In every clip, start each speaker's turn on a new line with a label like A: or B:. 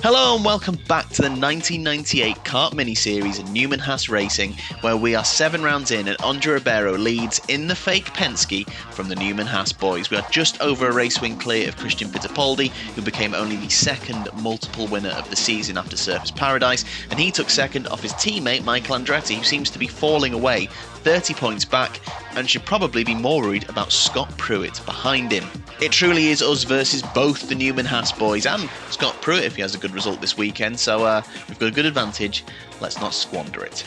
A: Hello and welcome back to the 1998 kart mini-series in Newman Haas Racing, where we are 7 rounds in and Andre Ribeiro leads in the fake Penske from the Newman Haas boys. We are just over a race win clear of Christian Fittipaldi, who became only the second multiple winner of the season after Surface Paradise, and he took second off his teammate Michael Andretti, who seems to be falling away 30 points back and should probably be more worried about Scott Pruitt behind him. It truly is us versus both the Newman Haas boys and Scott Pruitt if he has a good result this weekend, so we've got a good advantage. Let's not squander it.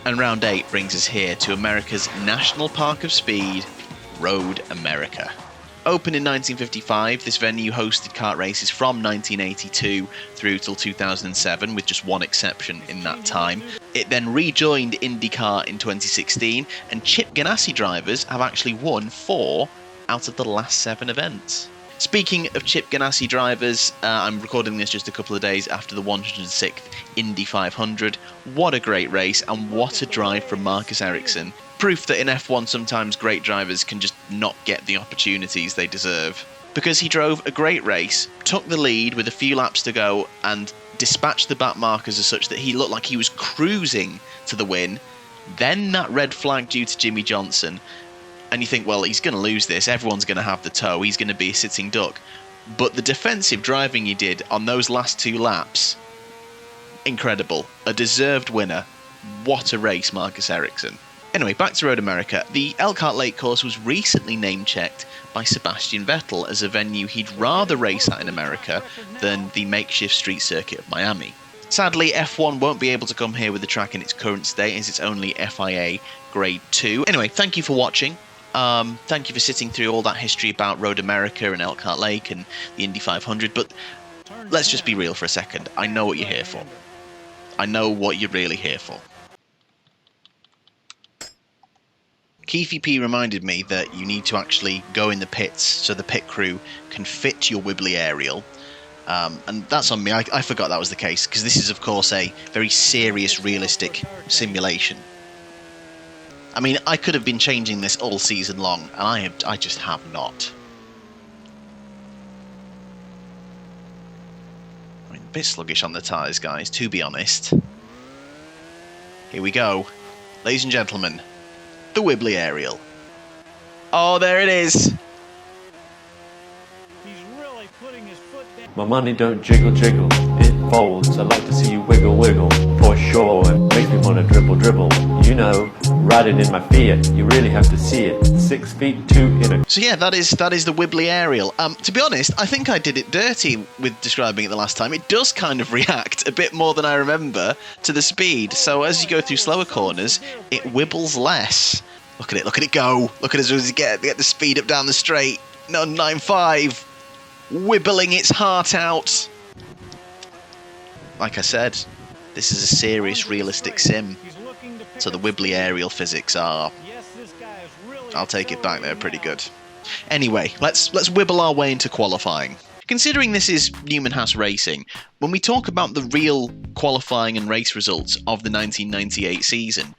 A: And round 8 brings us here to America's National Park of Speed, Road America. Opened in 1955, this venue hosted kart races from 1982 through till 2007, with just one exception in that time. It then rejoined IndyCar in 2016, and Chip Ganassi drivers have actually won 4 out of the last 7 events. Speaking of Chip Ganassi drivers, I'm recording this just a couple of days after the 106th Indy 500. What a great race, and what a drive from Marcus Ericsson. Proof that in F1 sometimes great drivers can just not get the opportunities they deserve. Because he drove a great race, took the lead with a few laps to go, and dispatched the back markers as such that he looked like he was cruising to the win. Then that red flag due to Jimmy Johnson. And you think, well, he's going to lose this, everyone's going to have the tow, he's going to be a sitting duck. But the defensive driving he did on those last 2 laps, incredible. A deserved winner. What a race, Marcus Ericsson. Anyway, back to Road America. The Elkhart Lake course was recently name-checked by Sebastian Vettel as a venue he'd rather race at in America than the makeshift street circuit of Miami. Sadly, F1 won't be able to come here with the track in its current state as it's only FIA Grade 2. Anyway, thank you for watching. Thank you for sitting through all that history about Road America and Elkhart Lake and the Indy 500, but let's just be real for a second. I know what you're here for. I know what you're really here for. Keithy P reminded me that you need to actually go in the pits so the pit crew can fit your wibbly aerial. And that's on me. I forgot that was the case, because this is, of course, a very serious, realistic simulation. I mean, I could have been changing this all season long, and I just have not. I mean, a bit sluggish on the tyres, guys, to be honest. Here we go. Ladies and gentlemen, the Wibbly Aerial. Oh, there it is.
B: My money don't jiggle jiggle, it folds. I like to see you wiggle wiggle, for sure. It makes me wanna dribble dribble. You know, riding in my Fiat, you really have to see it. 6 feet 2 in a...
A: So yeah, that is the Wibbly Aerial. To be honest, I think I did it dirty with describing it the last time. It does kind of react a bit more than I remember to the speed. So as you go through slower corners, it wibbles less. Look at it go. Look at it as you get the speed up down the straight. No, 9.5. Wibbling its heart out. Like I said, this is a serious realistic sim, so the Wibbly Aerial physics are, I'll take it back, they're pretty good. Anyway, let's wibble our way into qualifying. Considering this is Newman Haas Racing, when we talk about the real qualifying and race results of the 1998 season,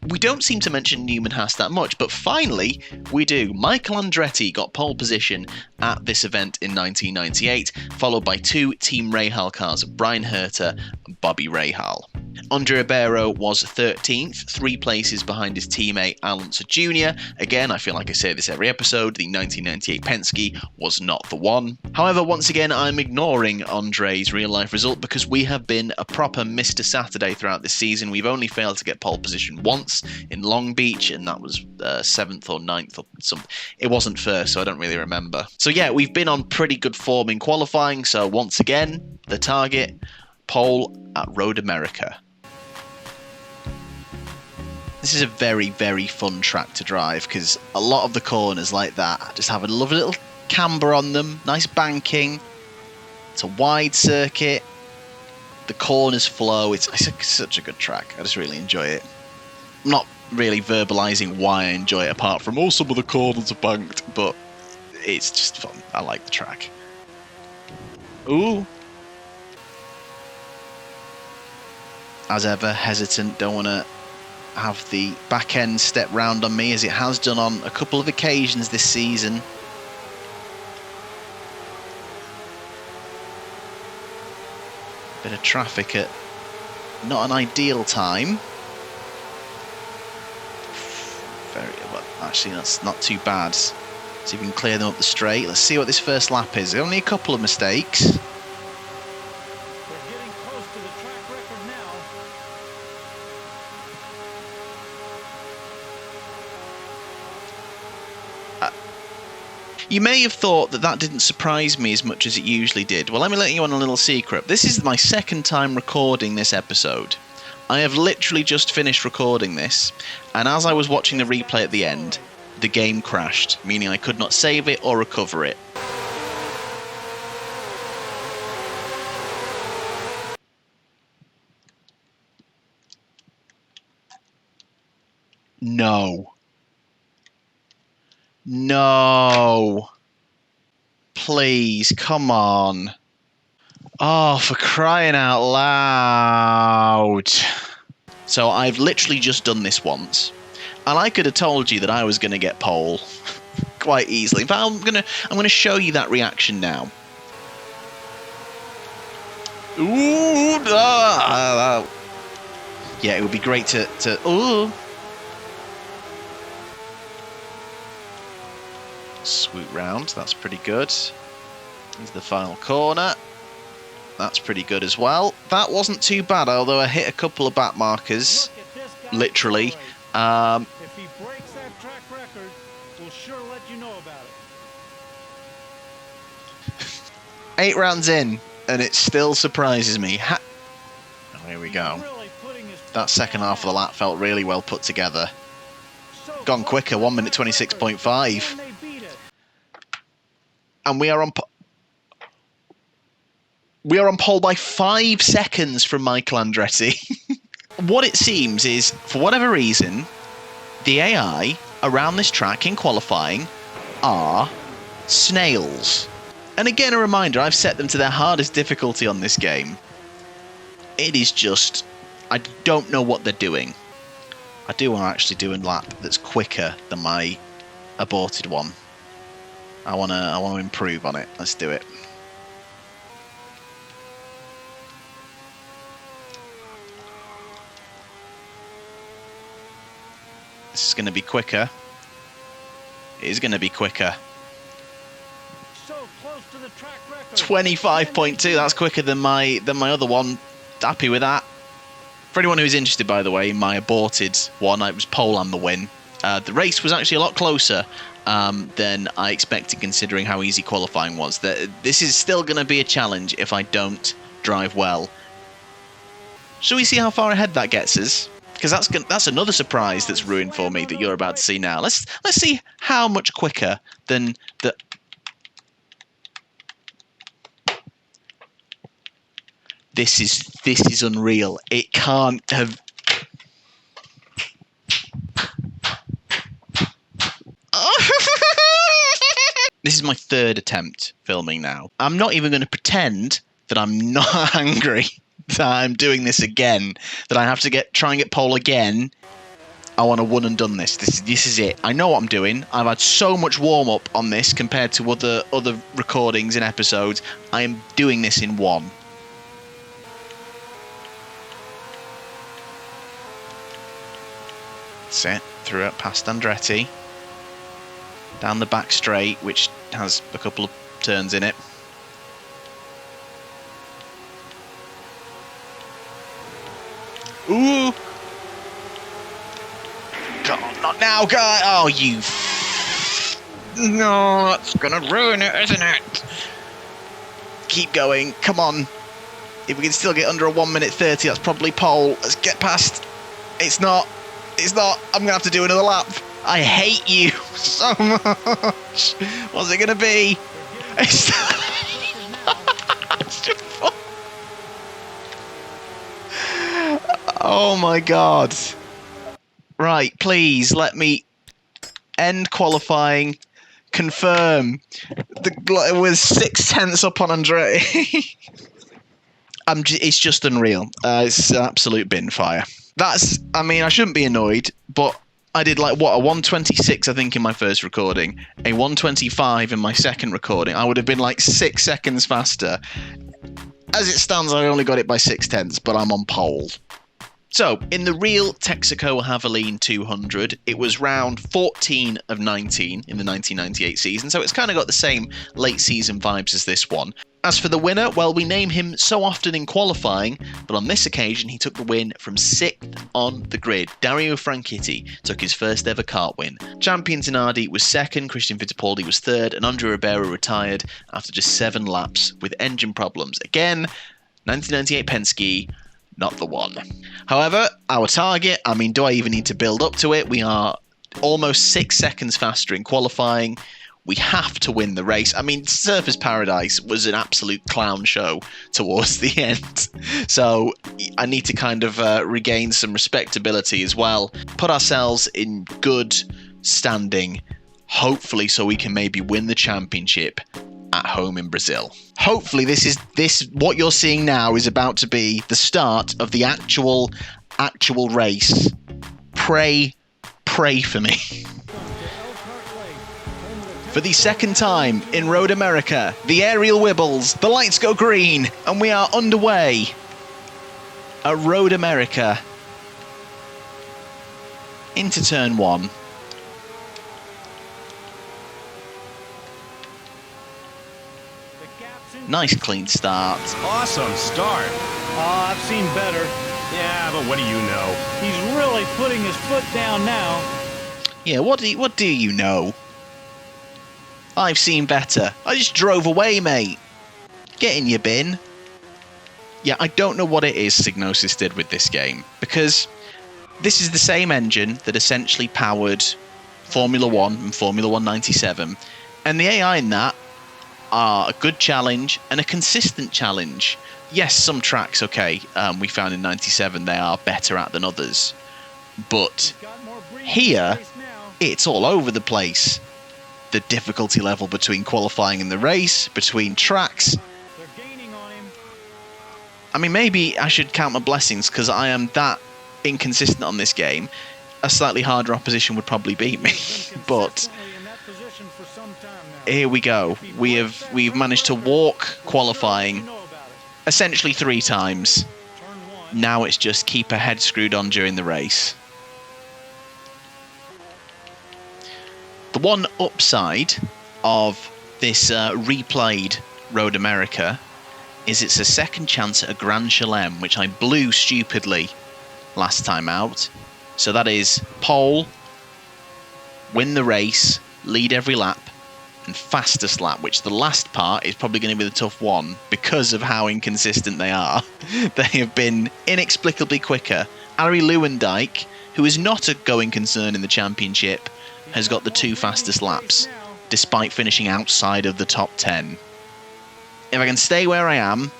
A: we don't seem to mention Newman Haas that much, but finally we do. Michael Andretti got pole position at this event in 1998, followed by 2 Team Rahal cars, Brian Herter and Bobby Rahal. Andre Ribeiro was 13th, 3 places behind his teammate Alonso Jr. Again, I feel like I say this every episode, the 1998 Penske was not the one. However, once again, I'm ignoring Andre's real-life result because we have been a proper Mr. Saturday throughout this season. We've only failed to get pole position once in Long Beach, and that was 7th or 9th or something. It wasn't first, so I don't really remember. So yeah, we've been on pretty good form in qualifying, so once again, the target, pole at Road America. This is a very, very fun track to drive because a lot of the corners like that just have a lovely little camber on them, nice banking. It's a wide circuit. The corners flow. It's such a good track. I just really enjoy it. I'm not really verbalising why I enjoy it apart from, oh, some of the corners are banked, but it's just fun. I like the track. Ooh. As ever, hesitant, don't want to have the back end step round on me as it has done on a couple of occasions this season. Bit of traffic at not an ideal time. Very well, actually, that's not too bad. See if we can clear them up the straight. Let's see what this first lap is. Only a couple of mistakes.
C: They're getting close to the track record now.
A: You may have thought that that didn't surprise me as much as it usually did. Well, let me let you on a little secret. This is my second time recording this episode. I have literally just finished recording this, and as I was watching the replay at the end, the game crashed, meaning I could not save it or recover it. No. No. Please, come on. Oh, for crying out loud. So I've literally just done this once. And I could have told you that I was going to get pole quite easily. But I'm gonna show you that reaction now. Ooh, yeah, it would be great to ooh. Swoop round, that's pretty good. Into the final corner. That's pretty good as well. That wasn't too bad, although I hit a couple of back markers. Literally.
C: If he breaks that track record, we'll sure let you know about it.
A: 8 rounds in, and it still surprises me. Oh, here we go. That second half of the lap felt really well put together. Gone quicker, 1 minute 26.5. And we are on pole by 5 seconds from Michael Andretti. What it seems is, for whatever reason, the AI around this track in qualifying are snails. And again, a reminder, I've set them to their hardest difficulty on this game. It is just, I don't know what they're doing. I do want to actually do a lap that's quicker than my aborted one. I want to improve on it. Let's do it. This is going to be quicker. It is going to be quicker.
C: So close to the track record.
A: 25.2. That's quicker than my other one. Happy with that. For anyone who's interested, by the way, my aborted one, it was pole and the win. The race was actually a lot closer than I expected, considering how easy qualifying was. This is still going to be a challenge if I don't drive well. Shall we see how far ahead that gets us? Because that's another surprise that's ruined for me that you're about to see now. Let's see how much quicker than the. This is unreal. It can't have. This is my 3rd attempt filming now. I'm not even going to pretend that I'm not angry that I'm doing this again, that I have to try and get pole again. I want to one and done this. This is it. I know what I'm doing. I've had so much warm up on this compared to other recordings and episodes. I am doing this in one. That's it. Through it past Andretti. Down the back straight, which has a couple of turns in it. Ooh! God, not now, guy! Oh, you... No, that's gonna ruin it, isn't it? Keep going, come on. If we can still get under a 1 minute 30, that's probably pole. Let's get past. It's not. It's not. I'm gonna have to do another lap. I hate you so much. What's it gonna be? It's just fun. Oh my god. Right, please let me end qualifying. Confirm. With 6 tenths up on Andretti. It's just unreal. It's absolute bin fire. I mean, I shouldn't be annoyed, but I did like, what, a 126, I think, in my first recording, a 125 in my second recording. I would have been like 6 seconds faster. As it stands, I only got it by 0.6, but I'm on pole. So, in the real Texaco Havoline 200, it was round 14 of 19 in the 1998 season, so it's kind of got the same late season vibes as this one. As for the winner, well, we name him so often in qualifying, but on this occasion he took the win from 6th on the grid. Dario Franchitti took his first ever kart win. Champion Zanardi was 2nd, Christian Fittipaldi was 3rd, and Andre Ribeiro retired after just 7 laps with engine problems. Again, 1998 Penske, not the one. However, our target, I mean, do I even need to build up to it? We are almost 6 seconds faster in qualifying. We have to win the race. I mean, Surfers Paradise was an absolute clown show towards the end. So I need to kind of regain some respectability as well. Put ourselves in good standing, hopefully so we can maybe win the championship at home in Brazil. Hopefully this what you're seeing now is about to be the start of the actual race. Pray for me. For the second time in Road America, the aerial wibbles, the lights go green, and we are underway at Road America into turn 1. Nice clean start.
C: Awesome start. Oh, I've seen better. Yeah, but what do you know? He's really putting his foot down now.
A: Yeah, what do you know? I've seen better. I just drove away, mate. Get in your bin. Yeah, I don't know what it is Psygnosis did with this game, because this is the same engine that essentially powered Formula 1 and Formula 1 97, and the AI in that are a good challenge and a consistent challenge. Yes, some tracks, okay, we found in 97 they are better at than others, but here it's all over the place. The difficulty level between qualifying and the race, between tracks. I mean, maybe I should count my blessings because I am that inconsistent on this game. A slightly harder opposition would probably beat me, but here we go. We've managed to walk qualifying essentially 3 times. Now it's just keep a head screwed on during the race. The one upside of this replayed Road America is it's a second chance at a Grand Chelem, which I blew stupidly last time out. So that is pole, win the race, lead every lap, and fastest lap, which the last part is probably going to be the tough one because of how inconsistent they are. They have been inexplicably quicker. Ari Lewandijk, who is not a going concern in the championship, has got the 2 fastest laps, despite finishing outside of the top 10. If I can stay where I am,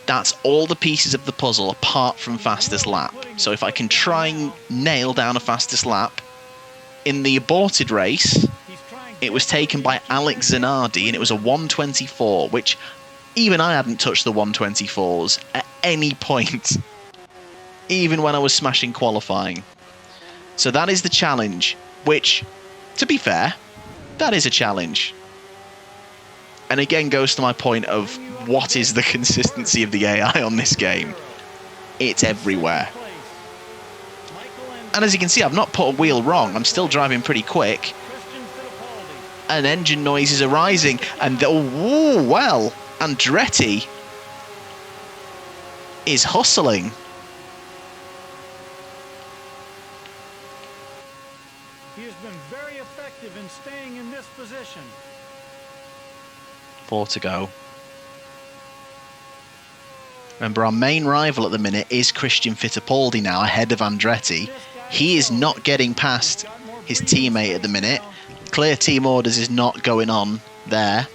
A: that's all the pieces of the puzzle apart from fastest lap. So if I can try and nail down a fastest lap, in the aborted race, it was taken by Alex Zanardi, and it was a 124, which even I hadn't touched the 124s at any point, even when I was smashing qualifying. So that is the challenge, which, to be fair, that is a challenge. And again goes to my point of what is the consistency of the AI on this game. It's everywhere. And as you can see, I've not put a wheel wrong. I'm still driving pretty quick. And engine noises are rising. And, oh, well, Andretti is hustling.
C: He has been very effective in staying in this position.
A: 4 to go. Remember, our main rival at the minute is Christian Fittipaldi now, ahead of Andretti. He is not getting past his teammate at the minute. Clear team orders is not going on there.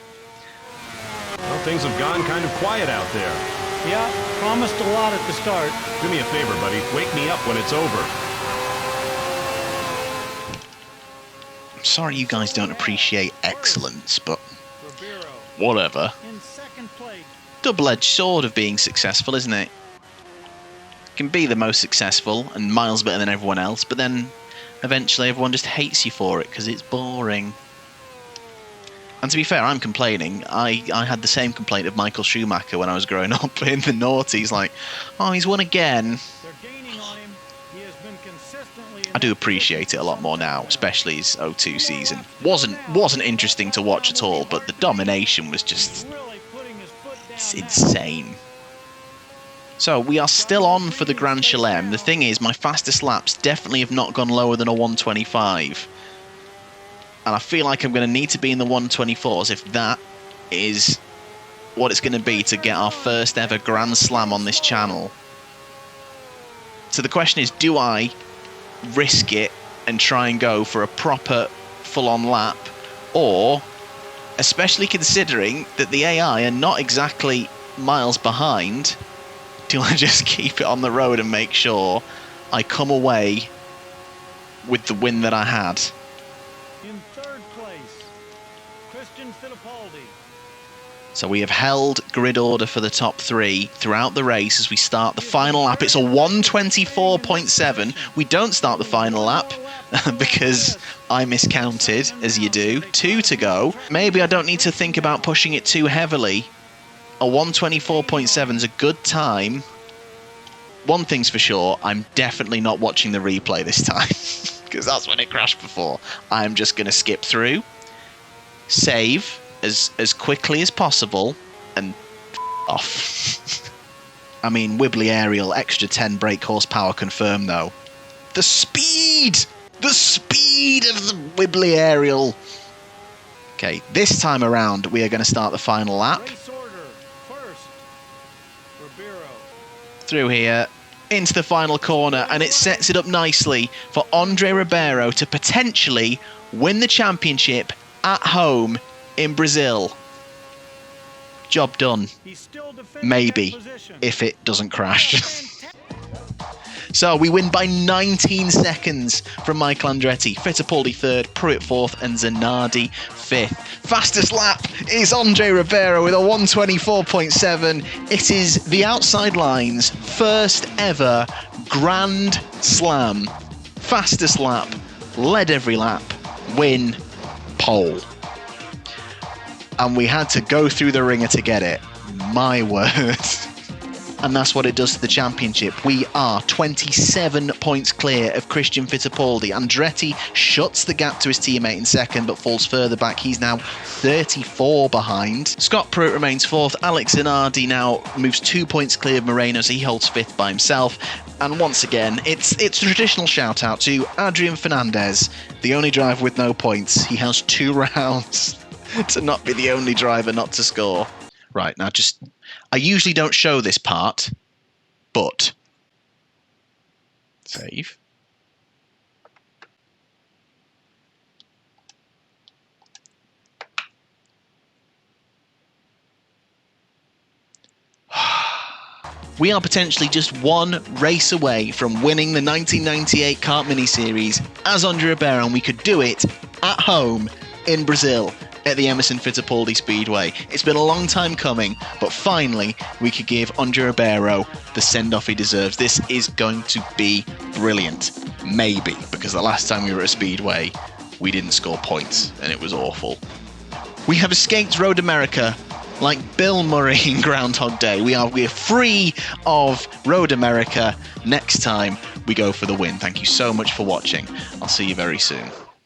D: Well, things have gone kind of quiet out there.
C: Yeah, promised a lot at the start.
D: Do me a favor, buddy. Wake me up when it's over.
A: I'm sorry you guys don't appreciate excellence, but whatever. Double-edged sword of being successful, isn't it? You can be the most successful and miles better than everyone else, but then eventually everyone just hates you for it because it's boring. And to be fair, I'm complaining. I had the same complaint of Michael Schumacher when I was growing up in the noughties, like, oh, he's won again.
C: They're gaining on him. He has been consistently
A: I do appreciate it a lot more now, especially his 02 season. Wasn't interesting to watch at all, but the domination was just
C: really putting his foot down.
A: it's insane. So we are still on for the Grand Chelem. The thing is, my fastest laps definitely have not gone lower than a 125. And I feel like I'm going to need to be in the 124s if that is what it's going to be to get our first ever Grand Slam on this channel. So the question is, do I risk it and try and go for a proper full-on lap? Or, especially considering that the AI are not exactly miles behind, do I just keep it on the road and make sure I come away with the win that I had?
C: In third place, Christian Fittipaldi.
A: So we have held grid order for the top three throughout the race as we start the final lap. It's a 124.7. We don't start the final lap because I miscounted, as you do. 2 to go. Maybe I don't need to think about pushing it too heavily. A 124.7 is a good time. One thing's for sure, I'm definitely not watching the replay this time because that's when it crashed before. I'm just going to skip through, save as quickly as possible, and off. I mean, Wibbly Aerial, extra 10 brake horsepower confirmed though. The speed! The speed of the Wibbly Aerial! Okay, this time around we are going to start the final lap.
C: Race order, first, Ribeiro.
A: Through here, into the final corner, and it sets it up nicely for Andre Ribeiro to potentially win the championship at home in Brazil. Job done.
C: He's still defending
A: Maybe,
C: that position.
A: if it doesn't crash. So we win by 19 seconds from Michael Andretti. Fittipaldi third, Pruitt fourth, and Zanardi fifth. Fastest lap is Andre Ribeiro with a 124.7. It is the outside line's first ever Grand Slam. Fastest lap, led every lap, win, pole. And we had to go through the ringer to get it. My word. And that's what it does to the championship. We are 27 points clear of Christian Fittipaldi. Andretti shuts the gap to his teammate in second, but falls further back. He's now 34 behind. Scott Pruitt remains fourth. Alex Zanardi now moves 2 points clear of Moreno, so he holds fifth by himself. And once again, it's a traditional shout out to Adrian Fernandez, the only driver with no points. He has 2 rounds to not be the only driver not to score. Right, now just... I usually don't show this part, but... Save. We are potentially just one race away from winning the 1998 Kart Mini Series as Andre Ribeiro, and we could do it at home in Brazil at the Emerson Fittipaldi Speedway. It's been a long time coming, but finally we could give Andre Ribeiro the send-off he deserves. This is going to be brilliant. Maybe, because the last time we were at a Speedway, we didn't score points, and it was awful. We have escaped Road America like Bill Murray in Groundhog Day. We're free of Road America. Next time we go for the win. Thank you so much for watching. I'll see you very soon.